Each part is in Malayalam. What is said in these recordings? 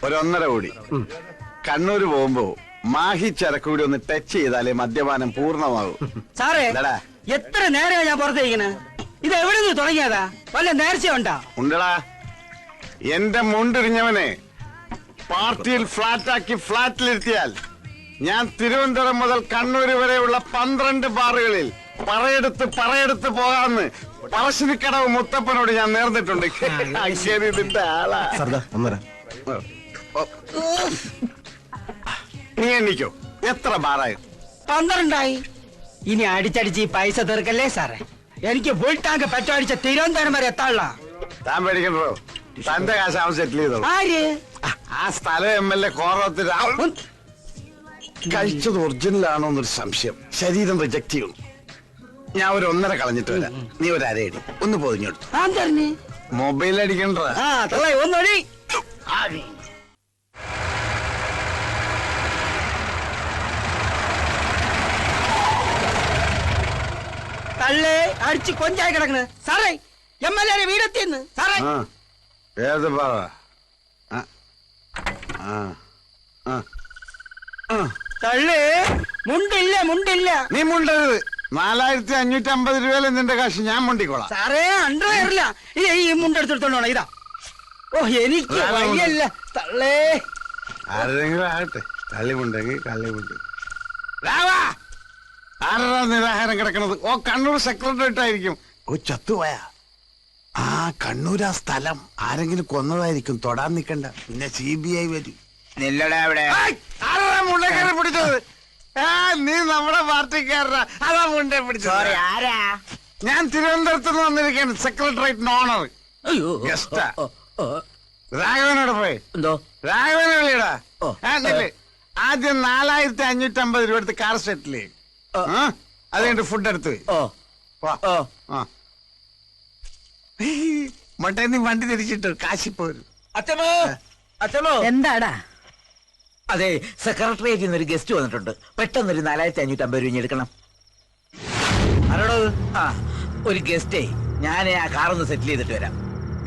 ഒരു 1.5 കോടി. കണ്ണൂര് പോകുമ്പോ മാഹി ചരക്ക് കൂടി ഒന്ന് ടച്ച് ചെയ്താലേ മദ്യപാനം പൂർണ്ണമാകും. സാറേ എത്ര നേരമാണ് ഞാൻ പുറത്തേക്കണ്? ഇത് എവിടെ നിന്ന് തുടങ്ങിയതാ? വല്ല നേർച്ചയുണ്ടാ? ഉണ്ടടാ. എന്റെ മുണ്ടിരിഞ്ഞവനെ പാർട്ടിയിൽ ഫ്ലാറ്റാക്കി ഫ്ലാറ്റിലിരുത്തിയാൽ ഞാൻ തിരുവനന്തപുരം മുതൽ കണ്ണൂര് വരെയുള്ള 12 ബാറുകളിൽ പറയെടുത്ത് പോകാമെന്ന് പറശ്ശിനിക്കടവ് മുത്തപ്പനോട് ഞാൻ നേർന്നിട്ടുണ്ട്. ഇതിന്റെ ആളാ. നീ എണ്ണിക്കോ, എത്ര ബാറായി? 12 ഇനി അടിച്ചടിച്ച് ഈ പൈസ തീർക്കല്ലേ സാറേ? എനിക്ക് ഫുൾ ടാങ്ക് പെട്രോൾ അടിച്ച തിരുവനന്തപുരം വരെ എത്താനുള്ള. താൻ പേടിക്കണ്ടോ, തന്റെ കാശ് അവൻ സെറ്റിൽ ചെയ്തോളൂ. ആര്? ആ സ്ഥലം MLA കോറത്തിൽ കഴിച്ചത് ഒറിജിനൽ ആണോ എന്നൊരു സംശയം. ശരീരം റിജക്ട് ചെയ്യുന്നു. ഞാൻ ഒരു 1.5 കളഞ്ഞിട്ട് വരാം. നീ ഒരു അരയടി ഒന്ന് പൊതിഞ്ഞെടുത്തു. മൊബൈൽ അടിക്കണ്ട. ഒന്നടി തള്ളേ അടിച്ച് കൊഞ്ചായി കിടക്കണ് സാറേ. MLA വീടെത്തിയെന്ന് സാറേ. ഏത് പറ? തള്ളേ മുണ്ടില്ല. നീ മുണ്ടരുത്. 4550 രൂപയിലെ നിന്റെ കാശ് ഞാൻ മുണ്ടിക്കോളാം. സാറേ അണ്ടർവെയറില്ല. ഈ മുണ്ടെടുത്തോണ്ടോ? ഇതാ. ഓ എനിക്ക് വയ്യല്ല തള്ളേ. ആരെങ്കിലും ആകട്ടെ, തള്ളിമുണ്ടെങ്കിൽ കള്ളിമുണ്ട്. ആരാ നിരാഹാരം കിടക്കണത്? ഓ കണ്ണൂർ സെക്രട്ടേറിയറ്റ് ആയിരിക്കും. ഓ ചത്തുപോയാ? ആ കണ്ണൂർ ആ സ്ഥലം ആരെങ്കിലും കൊന്നതായിരിക്കും. തൊടാൻ നിക്കണ്ട, പിന്നെ CBI വരും. പിടിച്ചത് നീ നമ്മുടെ പാർട്ടിക്കാരനാ. അതാ മുണ്ടേ പിടിച്ചത്. ഞാൻ തിരുവനന്തപുരത്ത് നിന്ന് വന്നിരിക്കുകയാണ്. Secretariat owner ഗസ്റ്റാ. രാഘവനോട് പോയി രാഘവനെ വിളിയടാ. ആദ്യം 4550 രൂപ എടുത്ത് കാർ സെറ്റിൽ ചെയ്യും. അത് കഴിഞ്ഞിട്ട് ഫുഡ് എടുത്ത് മട്ടേ നീ വണ്ടി തിരിച്ചിട്ട് കാശിപ്പോരും. അച്ഛനോ എന്താടാ? അതെ, സെക്രട്ടേറിയറ്റിൽ നിന്ന് ഒരു ഗസ്റ്റ് വന്നിട്ടുണ്ട്. പെട്ടെന്നൊരു 4550 രൂപ എടുക്കണം. ആരോടോ? ആ ഒരു ഗസ്റ്റേ. ഞാൻ ആ കാറൊന്ന് സെറ്റിൽ ചെയ്തിട്ട് വരാം.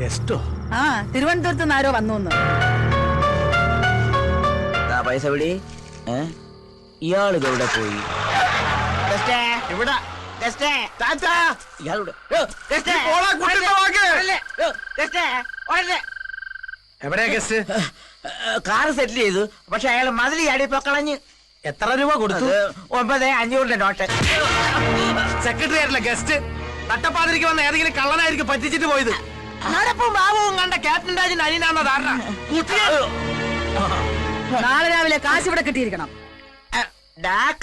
ഗസ്റ്റോ? ആ തിരുവനന്തപുരത്ത് നിന്ന് ആരോ വന്നു. പൈസ വിടി. ഇയാളിതെവിടെ പോയി? എവിടെയാ ഗസ്റ്റ്? കാറ് സെറ്റിൽ ചെയ്തു. പക്ഷെ അയാൾ മതിൽ ചാടിയപ്പോ കളഞ്ഞ്. എത്ര രൂപ കൊടുത്തു? 9,500 നോട്ട്. സെക്രട്ടറി ആയിട്ടില്ല ഗസ്റ്റ്. നട്ടപ്പാതിരിക്ക് വന്ന ഏതെങ്കിലും കള്ളനായിരിക്കും പറ്റിച്ചിട്ട് പോയത്. നടപ്പും ബാബുവും കണ്ട ക്യാപ്റ്റൻ രാജൻ അനിയനാന്ന ധാരണ. നാളെ രാവിലെ കാശ് ഇവിടെ കിട്ടിയിരിക്കണം.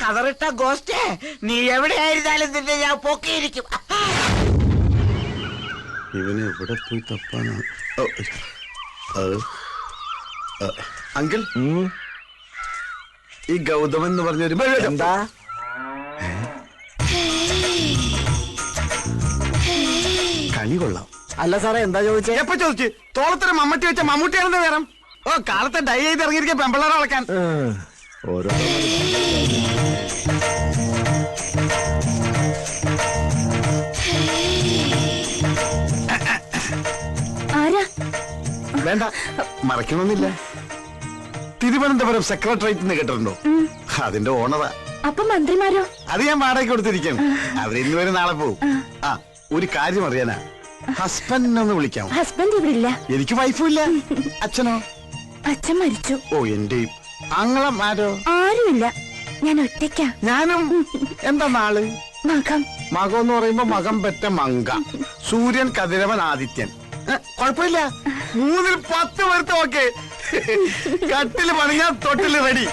കതറിട്ട ഗോസ്റ്റേ, നീ എവിടെയായിരുന്നാലും നിന്നെ ഞാൻ പൊക്കിയിരിക്കും. ഇവനെ എവിടെ പോയി തപ്പാനാ? അങ്കിൾ, ഈ ഗൗതമൻ എന്ന് പറഞ്ഞൊരു എന്താ? കളി കൊള്ളാം. അല്ല സാറേ, എന്താ ചോദിച്ചേ? എപ്പോ ചോദിച്ചു? തോളത്തിന് മമ്മൂട്ടി വെച്ച മമ്മൂട്ടിയാണെന്ന് വേണം. ഓ കാലത്തെ ഡൈ ചെയ്ത് ഇറങ്ങിയിരിക്കാൻ പെമ്പിള്ളേരെ വളക്കാൻ. ഓരോ വേണ്ട, മറക്കണമെന്നില്ല. തിരുവനന്തപുരം സെക്രട്ടേറിയറ്റ് നിന്ന് കേട്ടിട്ടുണ്ടോ? അതിന്റെ ഓണറാ. അപ്പൊ മന്ത്രിമാരോ? അത് ഞാൻ വാടകയ്ക്ക് കൊടുത്തിരിക്കും. അവരിന്ന് വരെ നാളെ പോവും. ആ ഒരു കാര്യം അറിയാനാ. ഹസ്ബൻഡിനൊന്ന് വിളിക്കാം. ഹസ്ബൻഡ് ഇവിടെ ഇല്ല. എനിക്ക് വൈഫും ഇല്ല. അച്ഛനോ? അച്ഛൻ മരിച്ചു. ഓ എന്റെ ആങ്ങളും ആരോ? ആരുമില്ല, ഞാൻ ഒറ്റയ്ക്കാ. ഞാനും. എന്താ നാള്? മകം. മകം എന്ന് പറയുമ്പോ മകം പെറ്റ മങ്ക. സൂര്യൻ, കതിരവൻ, ആദിത്യൻ. കുഴപ്പമില്ല. 3-ൽ 10 പേർത്ത് ഓക്കെ. കട്ടില് പണിഞ്ഞാ തൊട്ടില് റെഡി.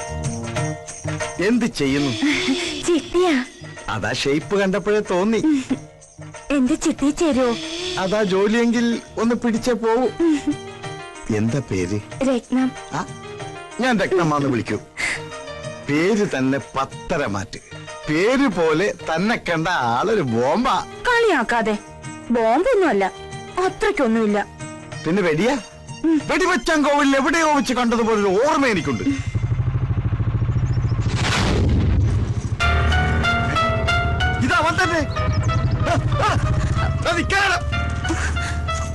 എന്ത് ചെയ്യുന്നു? ചിട്ടിയാ. അതാ ഷേപ്പ് കണ്ടപ്പോഴേ തോന്നി. എന്റെ ചിട്ടി ചേരുവോ? അതാ ജോലിയെങ്കിൽ ഒന്ന് പിടിച്ചേ പോവൂ. എന്താ പേര്? രത്നം. ഞാൻ രത്നമാന്ന് വിളിക്കൂ. പേര് തന്നെ 10 മാറ്റ്. പേര് പോലെ തന്നെ കണ്ട ആളൊരു ബോംബാ. കളിയാക്കാതെ. ബോംബൊന്നുമല്ല, അത്രയ്ക്കൊന്നുമില്ല. പിന്നെ വെടിയാ? വെടിവെച്ചാൻ കോവിൽ എവിടെയോ വെച്ച് കണ്ടതുപോലൊരു ഓർമ്മ എനിക്കുണ്ട്. ഇതവൻ തന്നെ.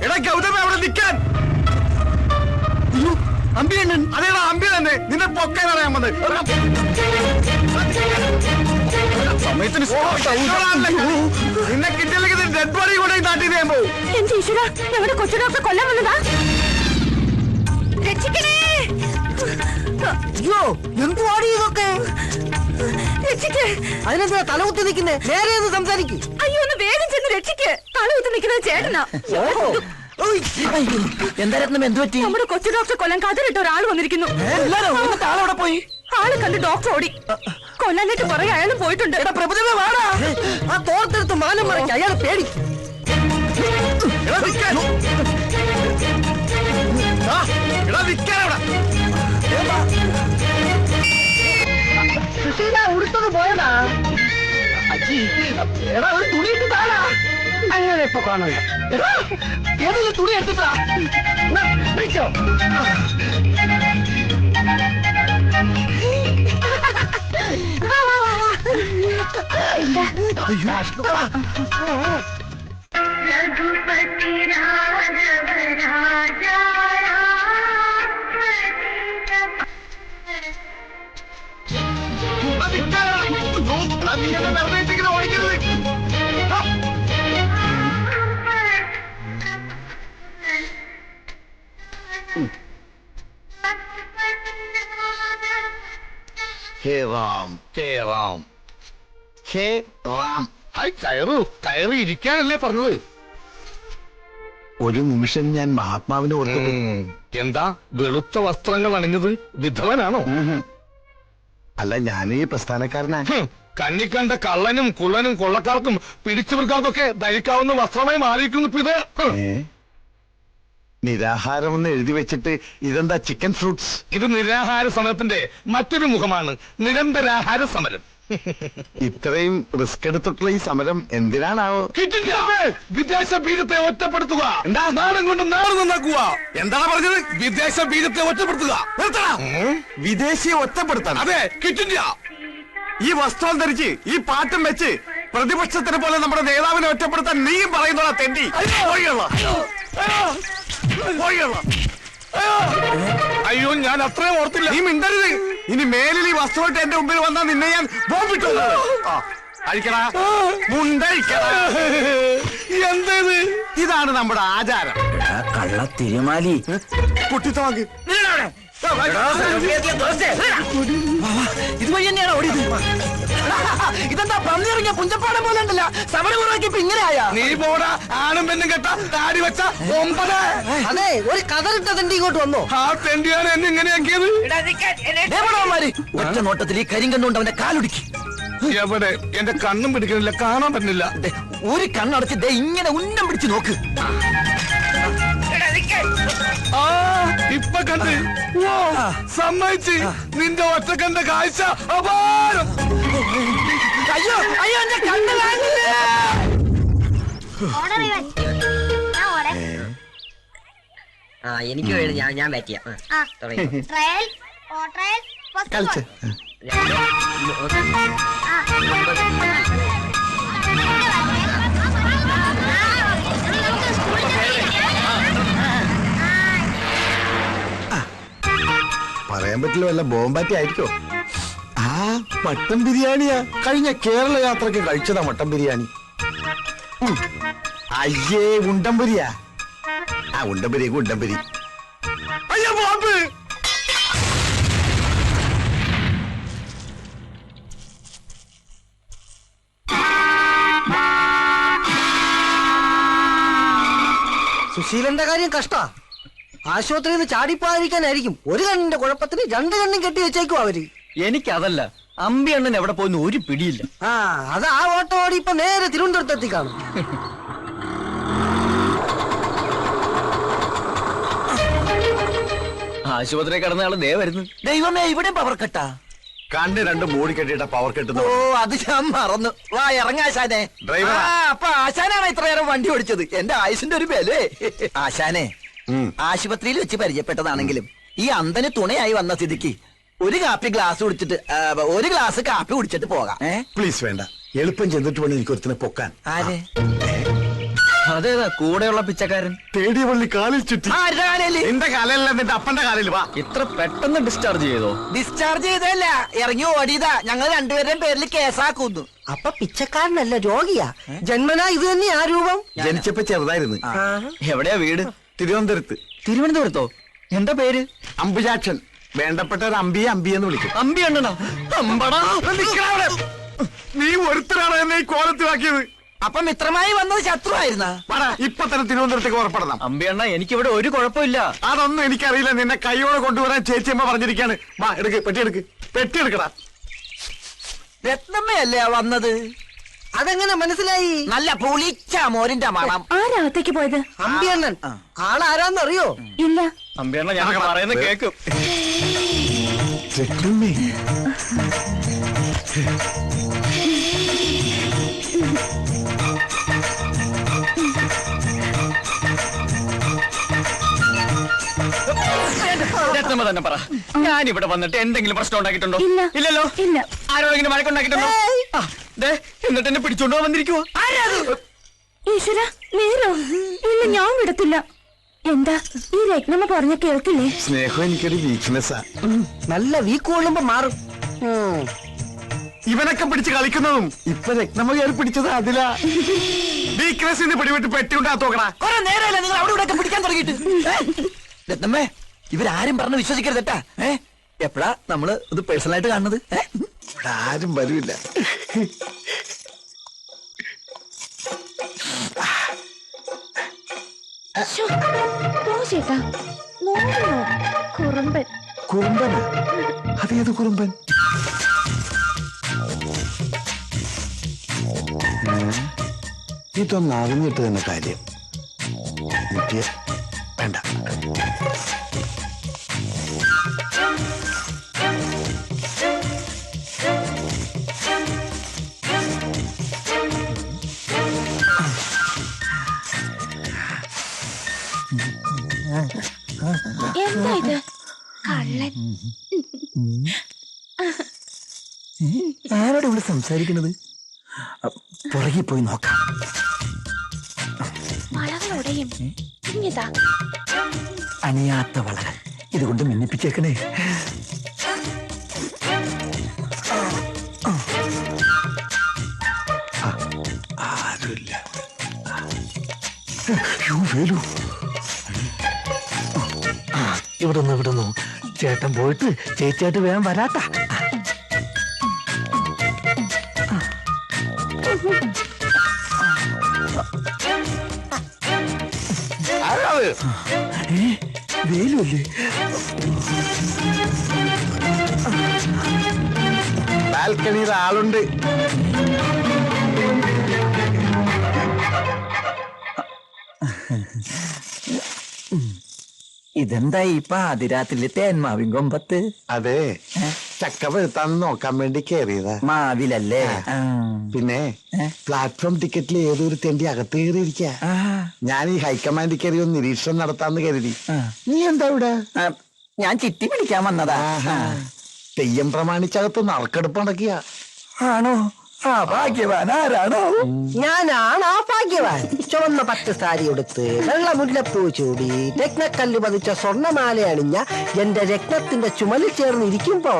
എടാ ഗൗതമ, അവിടെ നിൽക്കാൻ. അമ്പിയണ്ണൻ അതേടാ അമ്പി തന്നെ നിന്നെ പൊക്കാൻ അറിയാൻ വന്നത് സമയത്തിന് നിന്നെ കിട്ടിയില്ലെങ്കിൽ ഡെഡ് ബോഡി കൂടെ നാട്ടിൽ ചെയ്യാൻ പോകും. എന്റെ ഈശ്വര ഞങ്ങളുടെ കൊച്ചു ഡോക്ടർ കൊല്ലാൻ വന്നതാ. രക്ഷിക്കണേ, അയ്യോ എന്തുവാടി ഇതൊക്കെ? രക്ഷിക്ക്. അതിനെന്താ തലകുത്തി നിൽക്കുന്നേ? നേരെ ഒന്ന് സംസാരിക്കും. അയ്യോ ഒന്ന് വേഗം ചെന്ന് രക്ഷിക്ക്. തലകുത്തി നിൽക്കുന്നത് ചേട്ടനാ. എന്താ രത്നം, എന്ത് പറ്റി? നമ്മുടെ കൊച്ചു ഡോക്ടർ കൊല്ലാൻ കതിരിട്ട ഒരാൾ വന്നിരിക്കുന്നു. ആളവിടെ പോയി. ആള് കണ്ട് ഡോക്ടർ ഓടി. കൊല്ലാനായിട്ട് കുറെ അയാളും പോയിട്ടുണ്ട്. പ്രഭുദേവ വാടാ. ആ തോർത്തെടുത്ത് മാനം മറയ്ക്ക്, അയാൾ പേടി. എടാ നിക്കാൻ. ആ, എടാ നിക്കാൻ അവിടെ. ഉടുത്തത് പോയതാ. എടാ ഒരു തുണി ഇട്ടിട്ടാണ് അങ്ങനെ ഇപ്പൊ കാണുന്നത്. ഏതെങ്കിലും തുണി എടുത്തിട്ടാ പിടിച്ചോ. എടാ നിക്കാൻ അവിടെ. അയ്യോ, എടാ നീ എന്നെ വെറുതെ ഇട്ടിങ്ങനെ ഓടിക്കരുത്. ആ. ഹേ റാം ഹേ റാം ഹേ റാം. ഹായ് കയറി ഇരിക്കാനല്ലേ പറഞ്ഞത്? ഒരു നിമിഷം ഞാൻ മഹാത്മാവിനെ ഓർത്തു. എന്താ വെളുത്ത വസ്ത്രങ്ങൾ അണിഞ്ഞത്? വിധവനാണോ? അല്ല, ഞാൻ ഈ പ്രസ്ഥാനക്കാരനാ. കണ്ണിക്കണ്ട കള്ളനും കുള്ളനും കൊള്ളക്കാർക്കും പിടിച്ചവർക്കാർക്കൊക്കെ ധരിക്കാവുന്ന വസ്ത്രമായി മാറിയിരിക്കുന്നു ഇപ്പൊ ഇത്. നിരാഹാരം എന്ന് എഴുതി വെച്ചിട്ട് ഇതെന്താ ചിക്കൻ ഫ്രൂട്ട്സ്? ഇത് നിരാഹാര സമരത്തിന്റെ മറ്റൊരു മുഖമാണ്, നിരന്തരാഹാര സമരം. ഇത്രയും റിസ്ക് എടുത്തിട്ടുള്ള ഈ സമരം എന്തിനാണാവോ? വിദേശ ബീജത്തെ ഒറ്റപ്പെടുത്തുക. എന്താ? നാടും കൊണ്ട് നാട് നന്നാക്കുക. എന്താണ് പറഞ്ഞത്? വിദേശ ബീജത്തെ ഒറ്റപ്പെടുത്തുക. വിദേശിയെ ഒറ്റപ്പെടുത്താൻ? അതെ, കിറ്റില്ല. ഈ വസ്ത്രം ധരിച്ച് ഈ പാട്ടും വെച്ച് പ്രതിപക്ഷത്തിനെ പോലെ നമ്മുടെ നേതാവിനെ ഒറ്റപ്പെടുത്താൻ നീയും പറയുന്നതാ തെണ്ടി. അയ്യോ, ഞാൻ അത്രയും ഓർത്തില്ല. നീ മിണ്ടരുത്. ഇനി മേലിൽ ഈ വസ്തുവായിട്ട് എന്റെ മുമ്പിൽ വന്നാൽ നിന്നെ ഞാൻ ബോംബിട്ടു. അഴിക്കടാ, മുണ്ടഴിക്കടാ. എന്തേത്? ഇതാണ് നമ്മുടെ ആചാരം. കള്ള തിരുമാലി കുട്ടിത്തോക്ക് ഇതുവഴി തന്നെയാണ് ഓടിയത്. ഇതെന്താ പന്നിറങ്ങിയ പുഞ്ചപ്പാടം പോലെ ഉണ്ടല്ലോ. സമരമുറക്കി ഇപ്പൊ ഇങ്ങനെയായ. നീ പോടാ, ആണും പെണ്ണും കെട്ട താടി വെച്ച 9. അതെ, ഒരു കതറിട്ട തെണ്ടി ഇങ്ങോട്ട് വന്നോ. ആ തെണ്ടിയാണ് എന്നെ ഇങ്ങനെയാക്കിയത്. ഒറ്റ നോട്ടത്തിൽ ഈ കരിങ്കണ്ണുകൊണ്ട് അവന്റെ കാലൊടുക്കി. എവിടെ? എന്റെ കണ്ണും പിടിക്കുന്നില്ല, കാണാൻ പറ്റുന്നില്ല. ഒരു കണ്ണടച്ച് ദേ ഇങ്ങനെ ഉന്നം പിടിച്ച് നോക്ക്. ആ ഇപ്പൊ കണ്ട്. സമ്മതിച്ച്. നിന്റെ ഒറ്റ കണ്ട കാഴ്ച അപാരം. അയ്യോ അയ്യോ, എന്റെ കണ്ണ് കാണില്ല. എനിക്ക് വേണ്ടി ഞാൻ ബാറ്റ് ചെയ്യാം. കളിച്ച് പറയാൻ പറ്റില്ല, വല്ല ബോംബാറ്റി ആയിരിക്കോ? ആ മട്ടൻ ബിരിയാണിയാ. കഴിഞ്ഞ കേരള യാത്രക്ക് കഴിച്ചതാ മട്ടൻ ബിരിയാണി. അയ്യേ, ഉണ്ടംപുരിയാ. ആ ഉണ്ടംപുരി ഉണ്ടംപുരി. അയ്യോ ബോംബ്. സുശീലന്റെ കാര്യം കഷ്ടാ. ആശുപത്രിയിൽ നിന്ന് ചാടിപ്പാതിരിക്കാനായിരിക്കും ഒരു കണ്ണിന്റെ കുഴപ്പത്തിന് 2 കണ്ണും കെട്ടി വെച്ചേക്കും അവര്. എനിക്കതല്ല, അമ്പി അണ്ണൻ എവിടെ പോയിന്ന് ഒരു പിടിയില്ല. ആ അത് ആ ഓട്ടോ ഓടി ഇപ്പൊ നേരെ തിരുവനന്തപുരത്ത് എത്തിക്കാണും. ആശുപത്രി കിടന്ന ആള് ദേ വരുന്നു. ദൈവമേ, ഇവിടെ പവർ കട്ടാ. കണ്ണ് 2 മൂടി കെട്ടിട്ട പവർ കെട്ടുന്നു. ഓ, അത് ഞാൻ മറന്നു. വാ ഇറങ്ങാശാനെ. ഡ്രൈവറാ. അപ്പൊ ആശാനാണ് ഇത്ര നേരം വണ്ടി ഓടിച്ചത്. എന്റെ ആയുസിന്റെ ഒരു ബലേ. ആശാനെ, ആശുപത്രിയിൽ വെച്ച് പരിചയപ്പെട്ടതാണെങ്കിലും ഈ അന്തന് തുണയായി വന്ന സ്ഥിതിക്ക് ഒരു ഗ്ലാസ് കാപ്പി കുടിച്ചിട്ട് പോകാം. പ്ലീസ് വേണ്ട, എളുപ്പം ചെന്നിട്ട് വേണം എനിക്ക് ഒരുത്തിനെ പൊക്കാൻ. ആരെ? അതേതാ കൂടെയുള്ള പിച്ചക്കാരൻ? തേടിയ പള്ളി കാലിൽ ചുറ്റി. ആരുടെ കാലയില്. നിന്റെ കാലല്ല നിന്റെ അപ്പന്റെ കാലിൽ വാ. ഇത്ര പെട്ടെന്ന് ഡിസ്ചാർജ് ചെയ്തോ? ഡിസ്ചാർജ് ചെയ്തല്ല, ഇറങ്ങി ഓടിയതാ. ഞങ്ങൾ രണ്ടുപേരുടെയും പേരിൽ കേസാക്കുന്നു. അപ്പൊ പിച്ചക്കാരനല്ല, രോഗിയാ. ജന്മനാ ഇത് തന്നെയാ രൂപം. ജനിച്ചപ്പോ ചെറുതായിരുന്നു. എവിടെയാ വീട്? തിരുവനന്തപുരത്ത്. തിരുവനന്തപുരത്തോ? എന്താ പേര്? അമ്പുജാക്ഷൻ. വേണ്ടപ്പെട്ട ഒരു അമ്പിയെന്ന് വിളിക്കും. അമ്പി അണ്ണനാ? അമ്പടാ. നീ ഒരുത്തരാണ് എന്നെ ഈ കോലത്തിലാക്കിയത്. അപ്പൊ മിത്രമായി വന്നത് ശത്രുവായിരുന്ന? ഇപ്പൊ തന്നെ തിരുവനന്തപുരത്തേക്ക് പുറപ്പെടണം. അമ്പി അണ്ണ, എനിക്കിവിടെ ഒരു കുഴപ്പമില്ല. അതൊന്നും എനിക്കറിയില്ല. നിന്നെ കൈയോടെ കൊണ്ടുവരാൻ ചേച്ചിയമ്മ പറഞ്ഞിരിക്കാണ്. വാ, എടുക്ക്, പെട്ടി എടുക്കടാ. രത്നമ്മയല്ലേ വന്നത്? അതെങ്ങനെ മനസ്സിലായി? നല്ല പുളിച്ച മോരിന്റെ മണം. ആരാകത്തേക്ക് പോയത്? അമ്പിയണ്ണൻ. ആളാരാന്നറിയോ? ഇല്ല. അമ്പി അണ്ണ, ഞാൻ പറയുന്നത് കേക്കും. രത്നമ്മ തന്നെ പറ, ഞാൻ ഇവിടെ വന്നിട്ട് എന്തെങ്കിലും പ്രശ്നം ഉണ്ടാക്കിയിട്ടുണ്ടോ? ഇല്ല. ഇല്ലല്ലോ. ഇല്ല. ആരോടെങ്കിലും വഴക്കുണ്ടാക്കിയിട്ടുണ്ടോ? എന്നിട്ട് എന്നെ പിടിച്ചോണ്ടോ വന്നിരിക്കുവോ? ഈശ്വര, നേരോ? ഇല്ല, ഞാൻ വിടത്തില്ല. എന്താ ഈ രത്നമ്മ പറഞ്ഞ കേൾക്കില്ലേ? സ്നേഹം എനിക്കൊരു വീക്ക്നെസ്സാ. നല്ല വീക്ക് കൊള്ളുമ്പോ മാറും. ഇവനൊക്കെ പിടിച്ച് കളിക്കുന്നതും ഇപ്പൊ രത്നമ്മ കയറി പിടിച്ചത് അതിലാ. വീക്ക്നെസ്സിന് പിടിവിട്ട് പെട്ടിയുണ്ടാ തോക്കടാ. കുറെ നേരമല്ല നിങ്ങൾ അവിടെ ഇവിടെ പിടിക്കാൻ തുടങ്ങിയിട്ട്. രത്നമ്മേ, ഇവരാരും പറഞ്ഞ് വിശ്വസിക്കരുതട്ടാ. എപ്പോഴാ നമ്മള് ഇത് പേഴ്സണലായിട്ട് കാണുന്നത്? ഇവിടെ ആരും വരില്ല. ചേട്ടാ, കുറുമ്പൻ. കുറുമ്പൻ? അതേത് കുറുമ്പൻ? ഇതൊന്നും അറിഞ്ഞിട്ട് തന്നെ കാര്യം. എനിക്ക് വേണ്ട. എന്താ ഇത്? കള്ളൻ. ആരോട് ഇവിടെ സംസാരിക്കുന്നത്? പുറകെ പോയി നോക്കാം. വളകളോടെയും ഇങ്ങിതാ അണിയാത്ത വളകൾ ഇതുകൊണ്ട് മിന്നിപ്പിച്ചേക്കണേ. ആരുമില്ല. വേലു, ഇവിടുന്നു ചേട്ടൻ പോയിട്ട് ചേച്ചിയായിട്ട് വേഗം വരാട്ടാ. വേലുല്ലേ? ബാൽക്കണിയിൽ ആളുണ്ട്. ഇതെന്താ ഇപ്പൊ അതിരാത്രിയിലെ തേന്മാവിൻ കൊമ്പത്ത്? അതെ, ചക്ക വെളുത്താന്ന് നോക്കാൻ വേണ്ടി കയറിയതാ. മാവിലല്ലേ? പിന്നെ പ്ലാറ്റ്ഫോം ടിക്കറ്റിൽ ഏതൊരു തെണ്ടി അകത്ത് കയറിയിരിക്ക. ഞാൻ ഈ ഹൈക്കമാൻഡിൽ കയറി ഒന്ന് നിരീക്ഷണം നടത്താന്ന് കരുതി. നീ എന്താ ഇവിടെ? ഞാൻ ചിട്ടി പിടിക്കാൻ വന്നതാ. തെയ്യം പ്രമാണിച്ചകത്ത് നറുക്കെടുപ്പ് നടക്കിയ. ആണോ? ആ ഭാഗ്യവാൻ ആരാണോ? ഞാനാണ് ആ ഭാഗ്യവാൻ. ചുവന്ന പട്ട് സാരി എടുത്ത് വെള്ള മുല്ലപ്പൂ ചൂടി രത്നക്കല്ല് പതിച്ച സ്വർണ്ണമാല അണിഞ്ഞ എന്റെ രത്നത്തിന്റെ ചുമലിൽ ചേർന്ന് ഇരിക്കുമ്പോ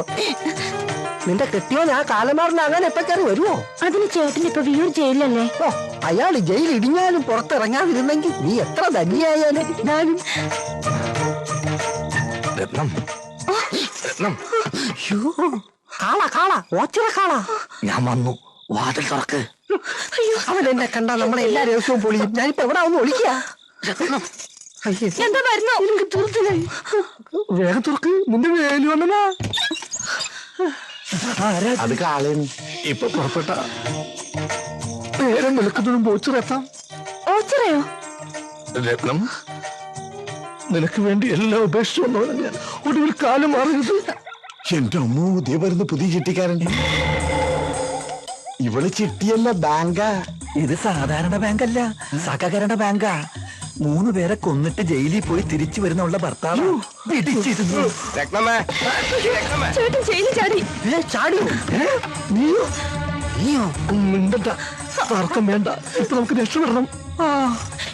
നിന്റെ കെട്ടിയോൻ ആ കാലമാറിനാകാൻ എപ്പോ കയറി വരുമോ? അതിന് ചേട്ടൻ ഇപ്പൊ വിയൂർ ജയിലല്ലേ? ഓ, അയാൾ ജയിൽ ഇടിഞ്ഞാലും പുറത്തിറങ്ങാതിരുന്നെങ്കിൽ നീ എത്ര ധന്യായാലും ഞാനും. രത്നം, കാള ഓച്ചിറ കാള. ഞാൻ വന്നു, വാതിൽ തുറക്ക്. അവൻ എന്നെ കണ്ടാ നമ്മളെ എല്ലാ ദിവസവും പൊളിയും. ഞാനിപ്പോ എവിടെ ഒന്ന് ഒളിക്കുക. എന്താ വരുന്നോ? വേഗം തുറക്ക്, നിന്റെ വേലു വന്നനാ. അത് കാളേന്. ഇപ്പൊ പുറപ്പെട്ട നേരം വിളിക്കുന്നതും ഓച്ചിറെത്താം. ഓച്ചിറയോ? രത്നം, നിനക്ക് വേണ്ടി എല്ലാം ഉപേക്ഷിച്ചു വന്നവനാ ഞാൻ. ഒടുവിൽ കാലം മാറരുത്. എന്റെ അമ്മ, ഉദയ വരുന്ന പുതിയ ചിട്ടിക്കാരൻ. ഇവള് ചിട്ടിയല്ല, ബാങ്കാ. ഇത് സാധാരണ ബാങ്കല്ല, സഹകരണ ബാങ്കാ. 3 പേരെ കൊന്നിട്ട് ജയിലിൽ പോയി തിരിച്ചു വരുന്നുള്ള ഭർത്താവ് പിടിച്ചിരുന്നു. ചേട്ടൻ ജയിലിൽ ചാടി. ചാടിയോ? നീയോ? മിണ്ടണ്ട, തർക്കം വേണ്ട. ഇപ്പൊ നമുക്ക് രക്ഷപ്പെടണം.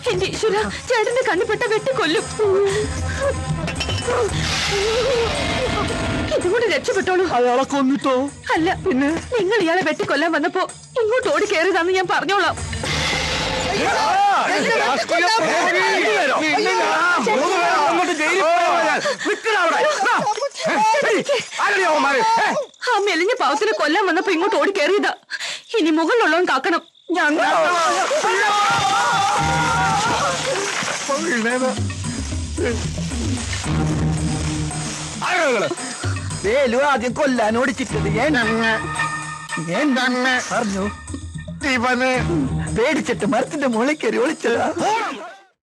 എന്റെ ഈശ്വര, ചേട്ടന്റെ കണ്ണിപ്പെട്ട വെട്ടിക്കൊല്ലും. ഇതുകൊണ്ട് രക്ഷപ്പെട്ടോളൂ. അയാളെ കൊന്നിട്ടോ? അല്ല, പിന്നെ നിങ്ങൾ ഇയാളെ വെട്ടിക്കൊല്ലാൻ വന്നപ്പോ ഇങ്ങോട്ട് ഓടി കയറിയതാന്ന് ഞാൻ പറഞ്ഞോളാം. ആ മെലിഞ്ഞ പാവത്തിനെ കൊല്ലാൻ വന്നപ്പോ ഇങ്ങോട്ട് ഓടി കയറിയതാ. ഇനി മുകളിലുള്ളവൻ കാക്കണം. വേലു ആദ്യം കൊല്ലാൻ ഓടിച്ചിട്ടത് പറഞ്ഞു. ഇവന് പേടിച്ചിട്ട് മരത്തിന്റെ മുകളിൽ കയറി ഒളിച്ചതാ.